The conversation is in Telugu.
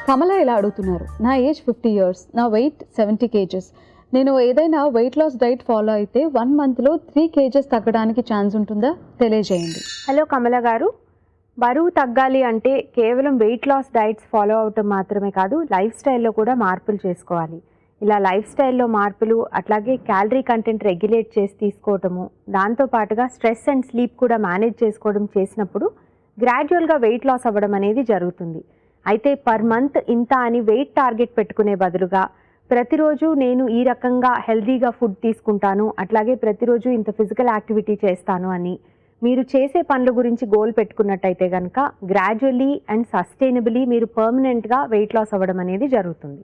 కమల ఇలా అడుగుతున్నారు, నా ఏజ్ 50 years, నా వెయిట్ 70 kgs. నేను ఏదైనా వెయిట్ లాస్ డైట్ ఫాలో అయితే 1 monthలో 3 kgs తగ్గడానికి ఛాన్స్ ఉంటుందా తెలియజేయండి. హలో కమల గారు, బరువు తగ్గాలి అంటే కేవలం వెయిట్ లాస్ డైట్స్ ఫాలో అవటం మాత్రమే కాదు, లైఫ్ స్టైల్లో కూడా మార్పులు చేసుకోవాలి. ఇలా లైఫ్ స్టైల్లో మార్పులు, అట్లాగే క్యాలరీ కంటెంట్ రెగ్యులేట్ చేసి తీసుకోవటము, దాంతోపాటుగా స్ట్రెస్ అండ్ స్లీప్ కూడా మేనేజ్ చేసుకోవడం చేసినప్పుడు గ్రాడ్యువల్గా వెయిట్ లాస్ అవ్వడం అనేది జరుగుతుంది. అయితే పర్ మంత్ ఇంత అని వెయిట్ టార్గెట్ పెట్టుకునే బదులుగా ప్రతిరోజు నేను ఈ రకంగా హెల్తీగా ఫుడ్ తీసుకుంటాను, అట్లాగే ప్రతిరోజు ఇంత ఫిజికల్ యాక్టివిటీ చేస్తాను అని మీరు చేసే పనుల గురించి గోల్ పెట్టుకున్నట్టయితే కనుక గ్రాడ్యువల్లీ అండ్ సస్టైనబుల్లీ మీరు పర్మనెంట్గా వెయిట్ లాస్ అవ్వడం అనేది జరుగుతుంది.